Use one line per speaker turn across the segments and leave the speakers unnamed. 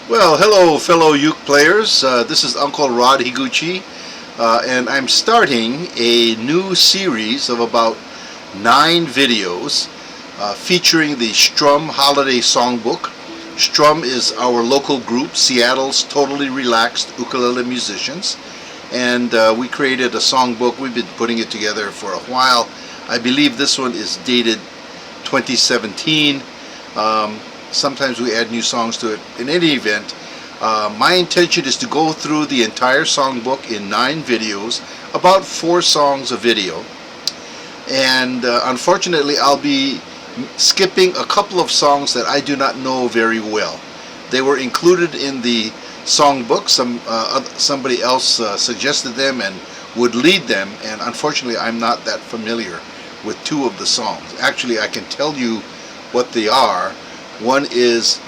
Well, hello fellow uke players. This is Uncle Rod Higuchi, and I'm starting a new series of about 9 videos featuring the Strum Holiday Songbook. Strum is our local group, Seattle's totally relaxed ukulele musicians, and we created a songbook. We've been putting it together for a while. I believe this one is dated 2017. Sometimes we add new songs to it. In any event, my intention is to go through the entire songbook in 9 videos, about 4 songs a video. And unfortunately, I'll be skipping a couple of songs that I do not know very well. They were included in the songbook. Somebody else suggested them and would lead them, and unfortunately I'm not that familiar with 2 of the songs. Actually, I can tell you what they are. One is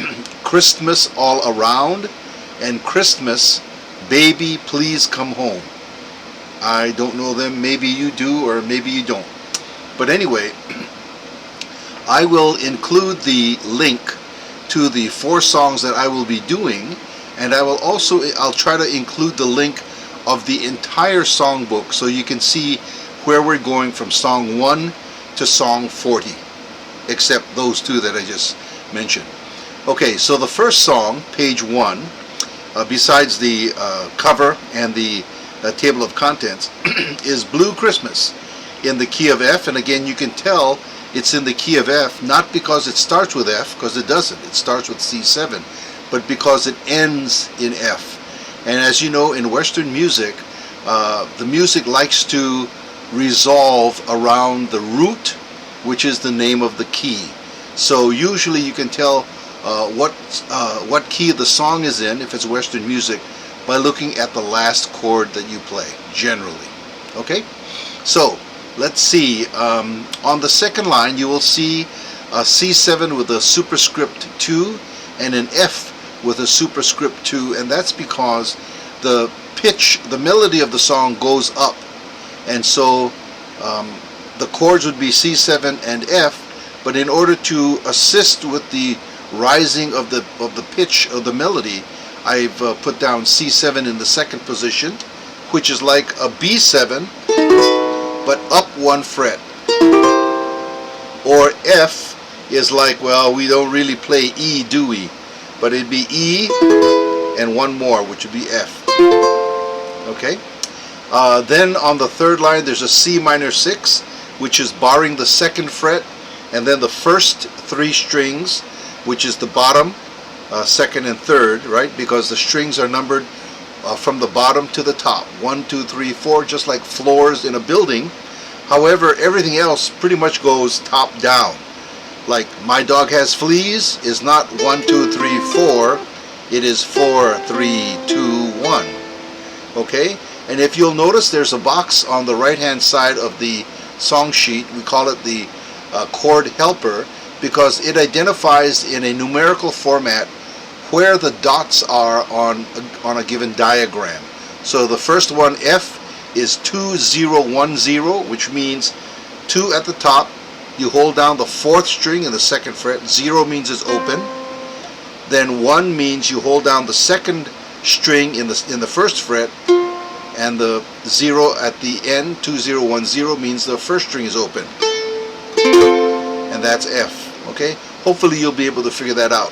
Christmas All Around and Christmas Baby Please Come Home. I don't know them. Maybe you do, or maybe you don't. But anyway, I will include the link to the 4 songs that I will be doing, and I'll try to include the link of the entire songbook so you can see where we're going from song 1 to song 40, except those 2 that I just mentioned. Okay, so the first song, page 1, besides the cover and the table of contents, is Blue Christmas in the key of F. And again, you can tell it's in the key of F, not because it starts with F, because it doesn't. It starts with C7, but because it ends in F. And as you know, in Western music, the music likes to resolve around the root, which is the name of the key. So usually you can tell what key the song is in, if it's Western music, by looking at the last chord that you play, generally. Okay? So, let's see. On the second line, you will see a C7 with a superscript 2 and an F with a superscript 2, and that's because the pitch, the melody of the song goes up. And so the chords would be C7 and F, but in order to assist with the rising of the pitch of the melody, I've put down C7 in the second position, which is like a B7, but up 1 fret. Or F is like, well, we don't really play E, do we? But it'd be E and 1 more, which would be F. Okay? Then on the third line, there's a C minor 6, which is barring the 2nd fret, and then the first 3 strings, which is the bottom, 2nd and 3rd, right? Because the strings are numbered from the bottom to the top. 1, 2, 3, 4, just like floors in a building. However, everything else pretty much goes top down. Like My Dog Has Fleas is not 1, 2, 3, 4. It is 4, 3, 2, 1. Okay? And if you'll notice, there's a box on the right-hand side of the song sheet. We call it the chord helper, because it identifies in a numerical format where the dots are on a given diagram. So the first one, F, is 2, 0, 1, 0, which means 2 at the top. You hold down the 4th string in the 2nd fret. 0 means it's open. Then 1 means you hold down the 2nd string in the 1st fret, and the 0 at the end, 2, 0, 1, 0, means the 1st string is open. And that's F. Okay? Hopefully you'll be able to figure that out.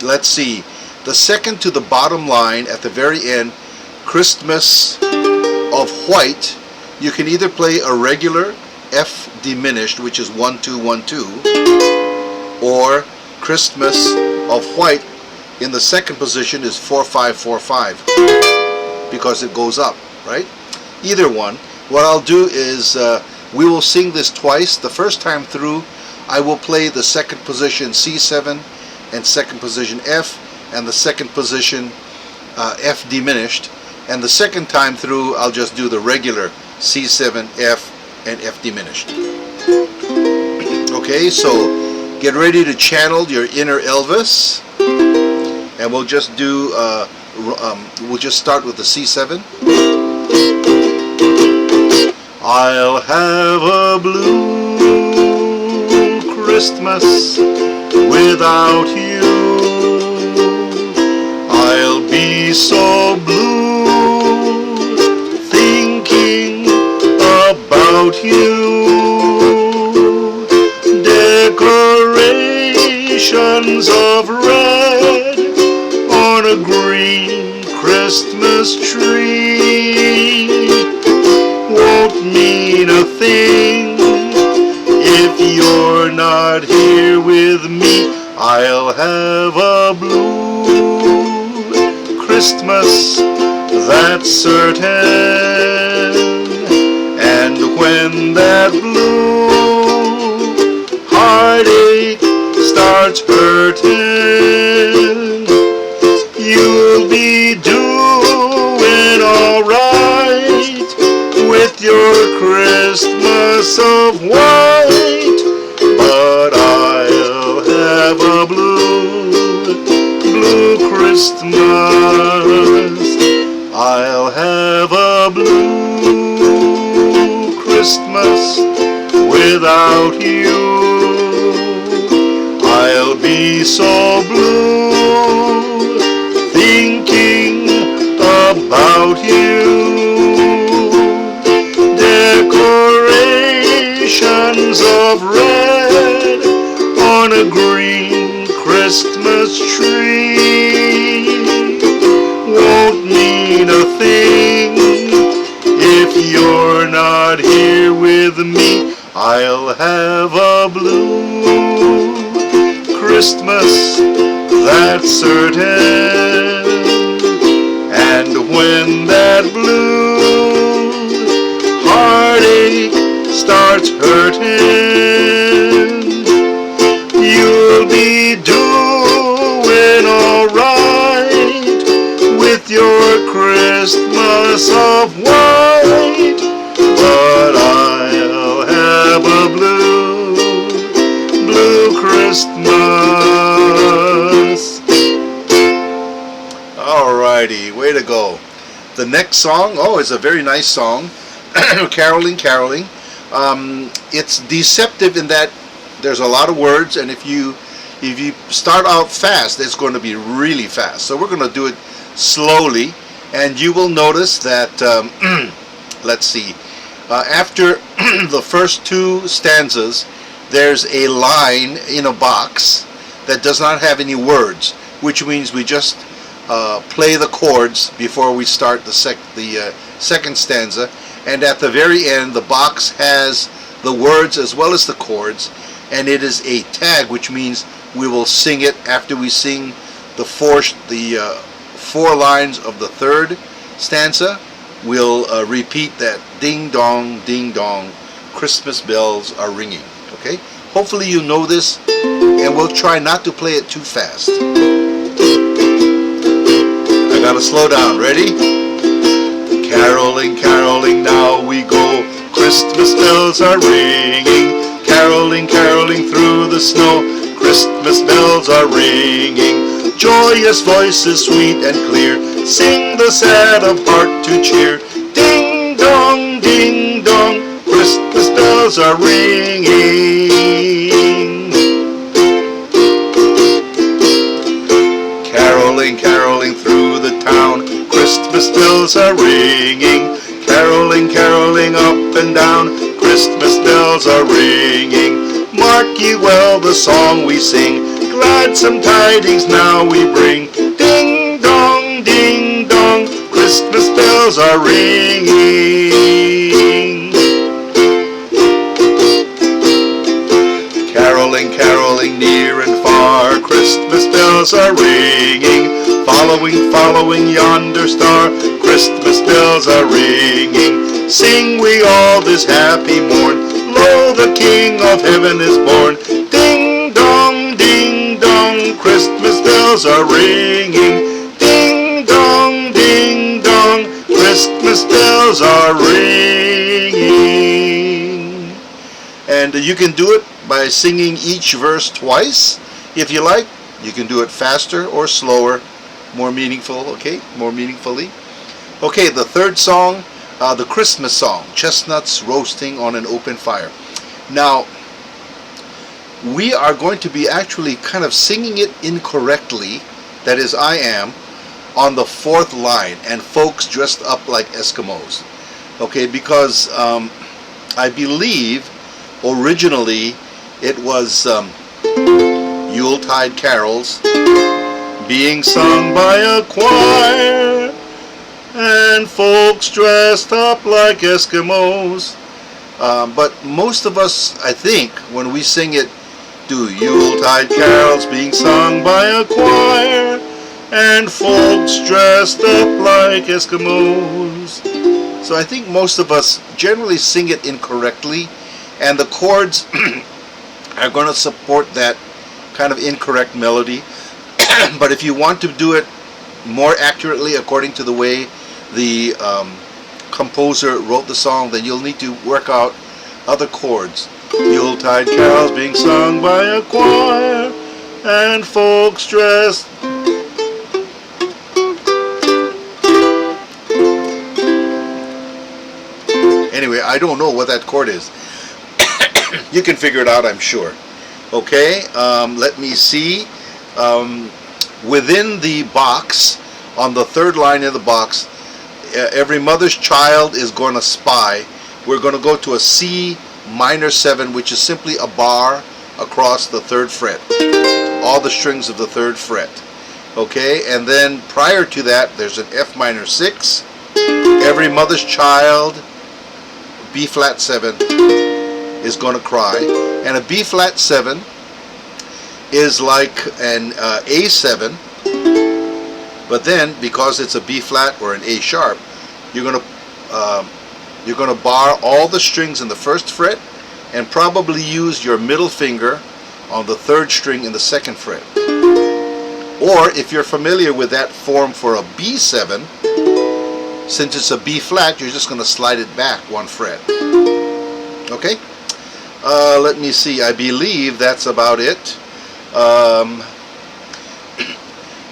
Let's see. The second to the bottom line at the very end, Christmas of White, you can either play a regular F diminished, which is 1, 2, 1, 2, or Christmas of White in the second position is 4, 5, 4, 5, because it goes up, right? Either one. What I'll do is we will sing this twice. The first time through, I will play the second position C7 and second position F, and the second position F diminished. And the second time through, I'll just do the regular C7, F, and F diminished. Okay, so get ready to channel your inner Elvis, and we'll just do we'll just start with the C7. I'll have a blue Christmas without you. so blue, thinking about you. Decorations of red on a green Christmas tree won't mean a thing if you're not here with me. I'll have a blue Christmas, that's certain. And when that blue heartache starts hurting, you'll be doing alright with your Christmas of white. But I'll have a blue Christmas. I'll have a blue Christmas without you. I'll be so blue, thinking about you. Decorations of red on a green Christmas tree won't mean a thing if you're not here with me. I'll have a blue Christmas, that's certain. And when that blue heartache starts hurting, you'll be doing alright with your Christmas of white. But I'll have a blue Christmas. Alrighty, way to go. The next song, oh, it's a very nice song. Caroling, caroling. It's deceptive in that there's a lot of words, and if you start out fast, it's going to be really fast. So we're going to do it slowly, and you will notice that let's see, after the first two stanzas, there's a line in a box that does not have any words, which means we just play the chords before we start the second stanza. And at the very end, the box has the words as well as the chords, and it is a tag, which means we will sing it after we sing the four lines of the third stanza. We'll repeat that ding dong, Christmas bells are ringing. Okay? Hopefully you know this, and we'll try not to play it too fast. I gotta slow down. Ready? Caroling, caroling, now we go. Christmas bells are ringing. Caroling, caroling through the snow. Christmas bells are ringing. Joyous voices sweet and clear sing the sad of heart to cheer. Ding dong, Christmas bells are ringing. Caroling, caroling through the town. Christmas bells are ringing. Caroling, caroling up and down. Christmas bells are ringing. Mark ye well the song we sing. Gladsome tidings now we bring. Ding dong, Christmas bells are ringing. Caroling, caroling near and far. Christmas bells are ringing. Following yonder star. Christmas bells are ringing. Sing we all this happy morn. Lo, the King of heaven is born. Ding dong, Christmas bells are ringing. Ding dong, Christmas bells are ringing. And you can do it by singing each verse twice. If you like, you can do it faster or slower, more meaningful, okay? More meaningfully. Okay, the third song, the Christmas song, Chestnuts Roasting on an Open Fire. Now, we are going to be actually kind of singing it incorrectly. That is, I am. on the 4th line, and folks dressed up like Eskimos. Okay, because I believe originally it was Yuletide carols being sung by a choir, and folks dressed up like Eskimos. But most of us, I think, when we sing it, do Yuletide carols being sung by a choir, and folks dressed up like Eskimos. So I think most of us generally sing it incorrectly, and the chords are going to support that kind of incorrect melody. But if you want to do it more accurately according to the way the composer wrote the song, then you'll need to work out other chords. Yuletide carols being sung by a choir, and folks dressed. Anyway, I don't know what that chord is. You can figure it out, I'm sure. Okay, let me see. Within the box, on the 3rd line of the box, every mother's child is going to spy. We're going to go to a C minor 7, which is simply a bar across the 3rd fret. All the strings of the 3rd fret. Okay, and then prior to that, there's an F minor 6. Every mother's child, B flat 7, is going to cry. And a B flat 7 is like an A7, but then because it's a B flat or an A sharp, you're going to bar all the strings in the 1st fret and probably use your middle finger on the 3rd string in the 2nd fret. Or if you're familiar with that form for a B7, since it's a B flat, you're just going to slide it back 1 fret. Okay? Let me see. I believe that's about it.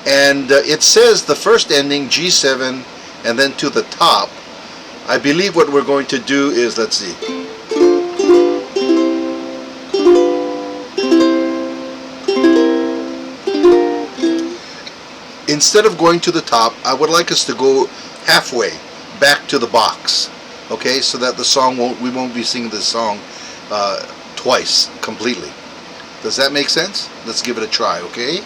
And it says the first ending G7 and then to the top. I believe what we're going to do is, let's see. Instead of going to the top, I would like us to go halfway back to the box. Okay, so that the song we won't be singing this song twice completely. Does that make sense? Let's give it a try, okay?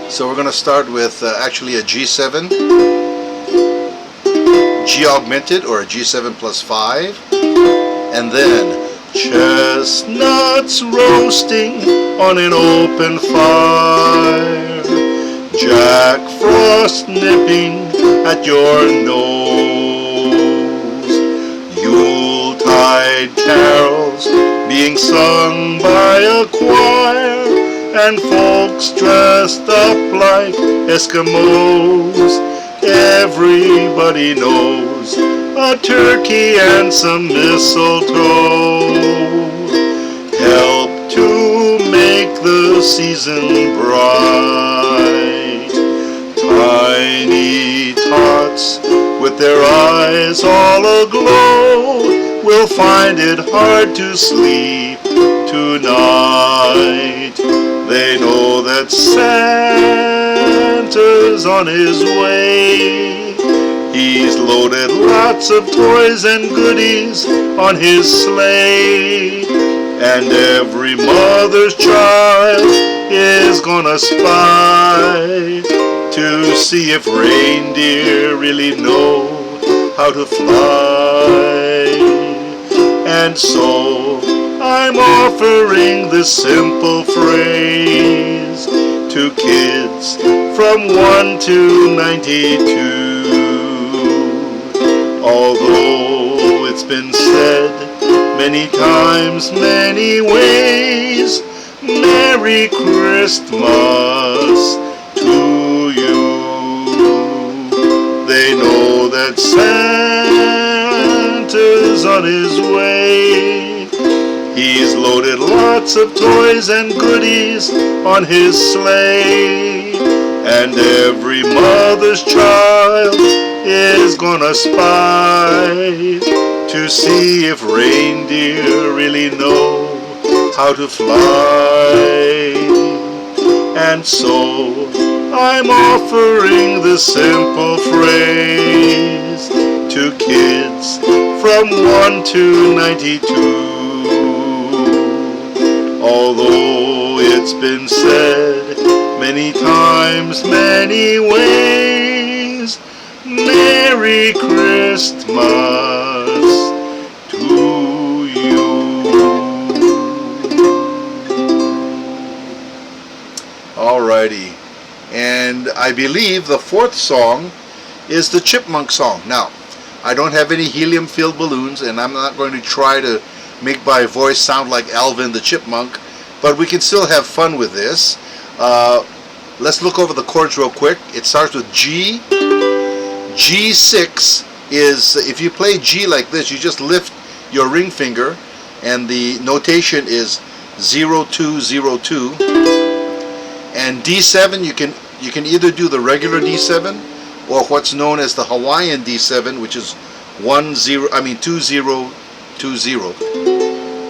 So we're going to start with actually a G7, G augmented or a G7 plus 5, and then chestnuts roasting on an open fire, Jack Frost nipping at your nose, Yuletide carols being sung by a choir, and folks dressed up like Eskimos. Everybody knows a turkey and some mistletoe help to make the season bright. Tiny tots with their eyes all aglow will find it hard to sleep tonight. They know that Santa's on his way. He's loaded lots of toys and goodies on his sleigh. And every mother's child is gonna spy to see if reindeer really know how to fly. And so I'm offering this simple phrase to kids from 1 to 92. Although it's been said many times, many ways, Merry Christmas to you. They know that Santa's on his way. He's loaded lots of toys and goodies on his sleigh. And every mother's child is gonna spy to see if reindeer really know how to fly. And so I'm offering this simple phrase to kids from 1 to 92. Although it's been said many times, many ways, Merry Christmas to you. Alrighty, and I believe the fourth song is the Chipmunk Song. Now, I don't have any helium-filled balloons, and I'm not going to try to make my voice sound like Alvin the Chipmunk, but we can still have fun with this. Let's look over the chords real quick. It starts with G. G6 is, if you play G like this, you just lift your ring finger, and the notation is 0202. And D7, you can either do the regular D7 or what's known as the Hawaiian D7, which is 2020.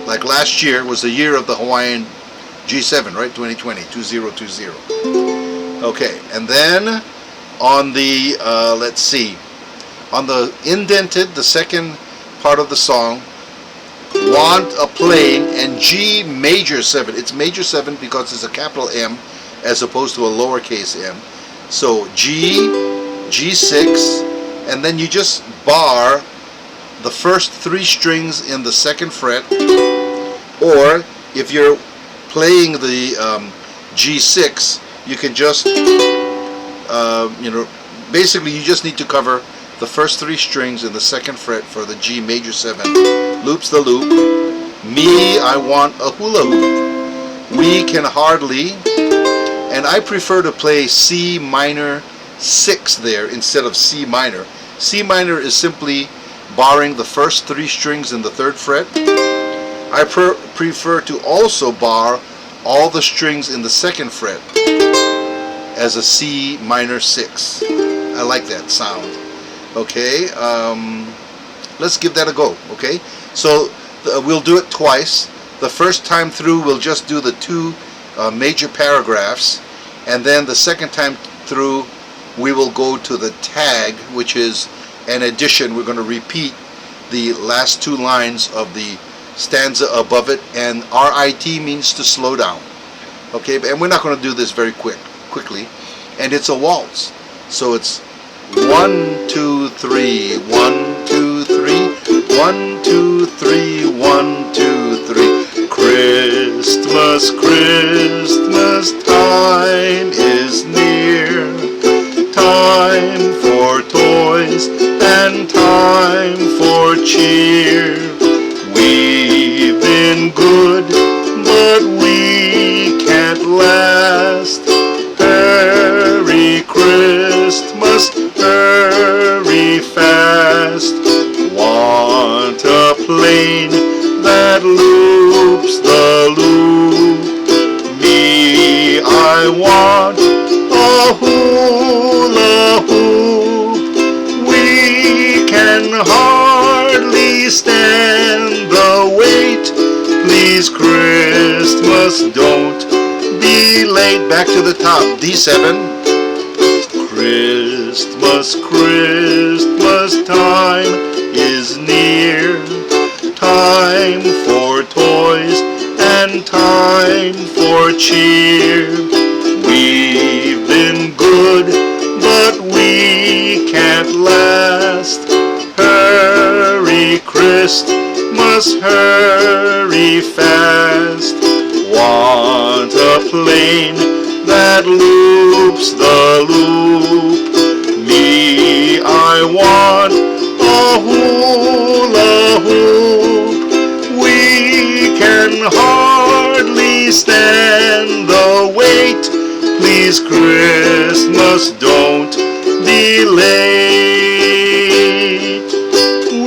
Like last year was the year of the Hawaiian G7, right? 2020, 2020. Okay, and then on the let's see, on the indented, the second part of the song, want a plane, and G major 7. It's major 7 because it's a capital M as opposed to a lowercase m. So G, G6, and then you just bar the first 3 strings in the 2nd fret, or if you're playing the G6, you can just basically you just need to cover the first 3 strings in the 2nd fret for the G major 7. Loops the loop. Me, I want a hula hoop. We can hardly, and I prefer to play C minor 6 there instead of C minor. C minor is simply barring the first 3 strings in the 3rd fret. I prefer to also bar all the strings in the 2nd fret as a C minor 6. I like that sound. Okay, let's give that a go. Okay, so we'll do it twice. The first time through we'll just do the 2 major paragraphs, and then the second time through we will go to the tag, which is an addition. We're going to repeat the last 2 lines of the stanza above it, and RIT means to slow down. Okay, and we're not going to do this very quickly, and it's a waltz, so it's 1 2 3 1 2 3 1 2 3 1 2 3. Christmas, Christmas time is near, time for toys and time for cheer. We've been good, but we can't last. Merry Christmas, hurry fast. Want a plane that loops the loop. Me, I want a hula hoop. We can hardly stand the wait. Please, Christmas, don't be late. Back to the top, D7. Christmas, Christmas time is near, time for toys and time for cheer. We've been good, but we can't last. Hurry, Christmas, hurry fast. Want a plane that loops the loop. Me, I want a hula hoop. We can hardly stand the wait. Please, Christmas, don't be late.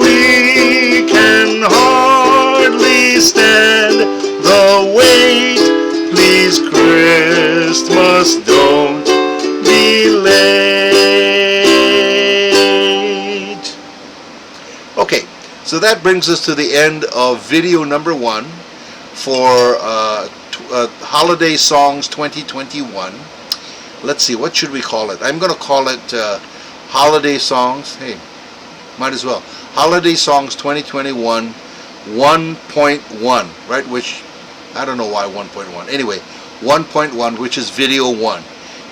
We can hardly stand the wait. Please, Christmas, don't be late. Okay, so that brings us to the end of video number 1 for Holiday Songs 2021. Let's see, what should we call it? I'm going to call it Holiday Songs. Hey, might as well. Holiday Songs 2021 1.1, right? Which, I don't know why 1.1. Anyway, 1.1, which is video 1.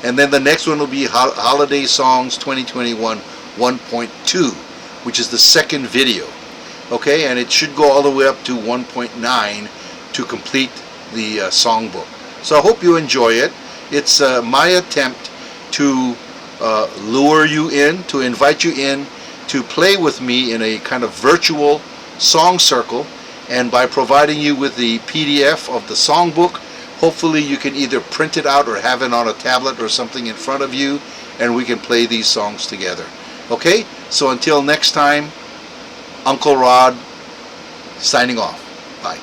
And then the next one will be Holiday Songs 2021 1.2, which is the second video. Okay, and it should go all the way up to 1.9 to complete the songbook. So I hope you enjoy it. It's my attempt to lure you in, to invite you in, to play with me in a kind of virtual song circle, and by providing you with the PDF of the songbook, hopefully you can either print it out or have it on a tablet or something in front of you, and we can play these songs together. Okay, so until next time, Uncle Rod signing off. Bye.